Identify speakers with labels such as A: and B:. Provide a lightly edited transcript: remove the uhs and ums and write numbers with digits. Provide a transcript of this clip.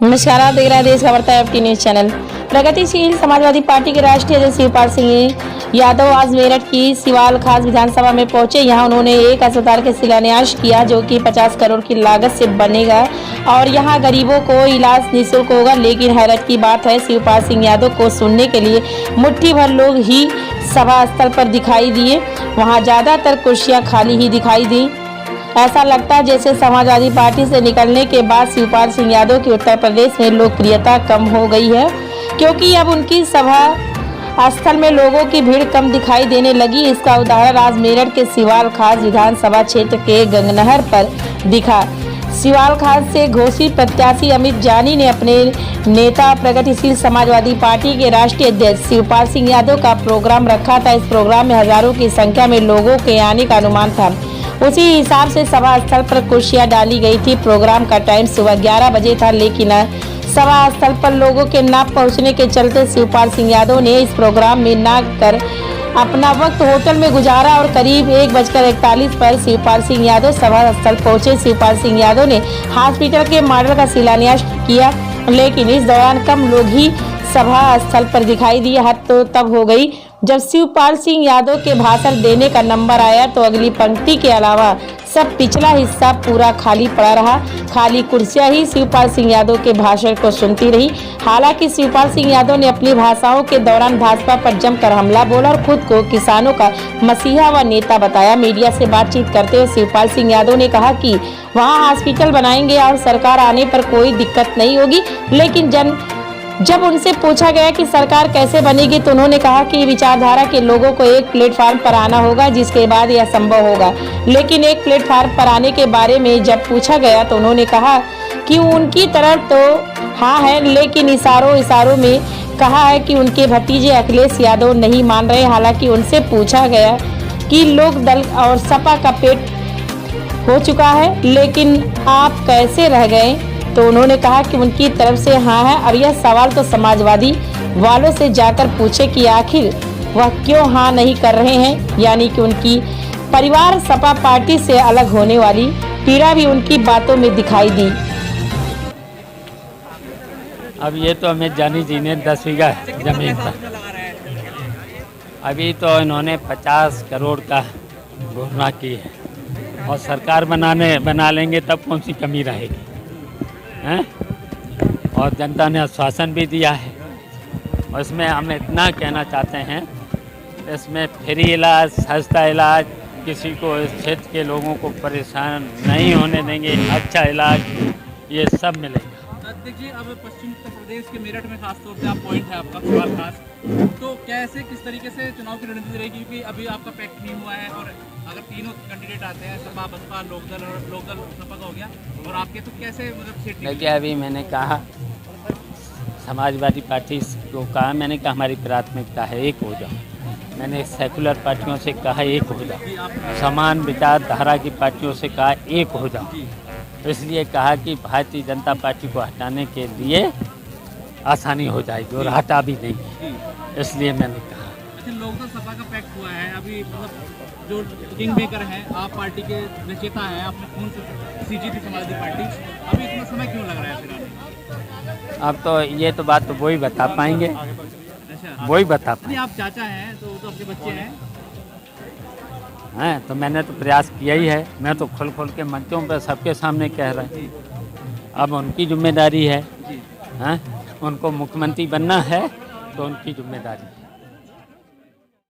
A: नमस्कार, आप देख रहे हैं देश का बढ़ता है FT न्यूज चैनल। प्रगतिशील समाजवादी पार्टी के राष्ट्रीय अध्यक्ष शिवपाल सिंह यादव आज मेरठ की सिवाल खास विधानसभा में पहुंचे। यहां उन्होंने एक अस्पताल के शिलान्यास किया जो कि 50 करोड़ की लागत से बनेगा और यहां गरीबों को इलाज निःशुल्क होगा। लेकिन हैरत की बात है, शिवपाल सिंह यादव को सुनने के लिए मुट्ठी भर लोग ही सभा स्थल पर दिखाई दिए। वहाँ ज्यादातर कुर्सियाँ खाली ही दिखाई दी। ऐसा लगता है जैसे समाजवादी पार्टी से निकलने के बाद शिवपाल सिंह यादव की उत्तर प्रदेश में लोकप्रियता कम हो गई है, क्योंकि अब उनकी सभा स्थल में लोगों की भीड़ कम दिखाई देने लगी। इसका उदाहरण आज मेरठ के सिवाल खास विधानसभा क्षेत्र के गंगनहर पर दिखा। सिवाल खास से घोषित प्रत्याशी अमित जानी ने अपने नेता प्रगतिशील समाजवादी पार्टी के राष्ट्रीय अध्यक्ष शिवपाल सिंह यादव का प्रोग्राम रखा था। इस प्रोग्राम में हजारों की संख्या में लोगों के आने का अनुमान था। उसी हिसाब से सभा स्थल पर कुर्सियां डाली गई थी। प्रोग्राम का टाइम सुबह 11 बजे था, लेकिन सभा स्थल पर लोगों के न पहुंचने के चलते शिवपाल सिंह यादव ने इस प्रोग्राम में न कर अपना वक्त होटल में गुजारा और करीब 1:41 पर शिवपाल सिंह यादव सभा स्थल पहुंचे। शिवपाल सिंह यादव ने हॉस्पिटल के मॉडल का शिलान्यास किया, लेकिन इस दौरान कम लोग ही सभा स्थल पर दिखाई दिए। हद तो तब हो गई जब शिवपाल सिंह यादव के भाषण देने का नंबर आया तो अगली पंक्ति के अलावा सब पिछला हिस्सा पूरा खाली पड़ा रहा। खाली कुर्सियां ही शिवपाल सिंह यादव के भाषण को सुनती रही। हालांकि शिवपाल सिंह यादव ने अपनी भाषाओं के दौरान भाजपा पर जमकर हमला बोला और खुद को किसानों का मसीहा व नेता बताया। मीडिया से बातचीत करते हुए शिवपाल सिंह यादव ने कहा कि वहाँ हॉस्पिटल बनाएंगे और सरकार आने पर कोई दिक्कत नहीं होगी। लेकिन जब उनसे पूछा गया कि सरकार कैसे बनेगी तो उन्होंने कहा कि विचारधारा के लोगों को एक प्लेटफार्म पर आना होगा, जिसके बाद यह संभव होगा। लेकिन एक प्लेटफार्म पर आने के बारे में जब पूछा गया तो उन्होंने कहा कि उनकी तरफ तो हाँ है, लेकिन इशारों में कहा है कि उनके भतीजे अखिलेश यादव नहीं मान रहे। हालांकि उनसे पूछा गया कि लोक दल और सपा का पेट हो चुका है, लेकिन आप कैसे रह गए, तो उन्होंने कहा कि उनकी तरफ से हाँ है। अब यह सवाल तो समाजवादी वालों से जाकर पूछे कि आखिर वह क्यों हाँ नहीं कर रहे हैं। यानी कि उनकी परिवार सपा पार्टी से अलग होने वाली पीड़ा भी उनकी बातों में दिखाई दी।
B: अब ये तो अमित जानी जी ने 10 बीघा जमीन था, अभी तो इन्होंने 50 करोड़ का घोषणा की है और सरकार बना लेंगे तब कौन सी कमी रहेगी हैं? और जनता ने आश्वासन भी दिया है। और इसमें हम इतना कहना चाहते हैं, इसमें फ्री इलाज, सस्ता इलाज, किसी को इस क्षेत्र के लोगों को परेशान नहीं होने देंगे, अच्छा इलाज ये सब मिलेगा।
C: देखिए, अब पश्चिम उत्तर प्रदेश के मेरठ में खासतौर से आप पॉइंट है आपका सवाल खास, तो कैसे किस तरीके से चुनाव की रणनीति रहेगी, क्योंकि अभी आपका पैक्ट नहीं हुआ है और अगर तीनों कैंडिडेट आते हैं, सपा बसपा लोकदल सपा का हो गया और आपके, तो कैसे मतलब
B: देखिए, अभी मैंने कहा समाजवादी पार्टी को कहा, मैंने कहा हमारी प्राथमिकता है एक हो जाओ। मैंने सेकुलर पार्टियों से कहा एक हो जाओ, समान विचारधारा की पार्टियों से कहा एक हो जाओ। तो इसलिए कहा कि भारतीय जनता पार्टी को हटाने के लिए आसानी हो जाएगी और हटा भी देंगे, इसलिए मैंने कहा।
C: अच्छा, लोकदल सपा का पैक्ट हुआ है, अभी मतलब जो किंग मेकर हैं, आप पार्टी के नेता हैं, आपने कौन सी सीजी थी समाजवादी पार्टी, अभी इतना समय क्यों लग रहा है फिर?
B: अब तो ये तो बात तो वही बता पाएंगे,
C: अच्छा,
B: वही बता पाएंगे।
C: आप चाचा हैं तो वो तो आपके बच्चे हैं।
B: हैं तो मैंने तो प्रयास किया ही है, मैं तो खोल के मंचों पर सबके सामने कह रहा हूँ। अब उनकी जिम्मेदारी है, हैं, उनको मुख्यमंत्री बनना है तो उनकी जिम्मेदारी है।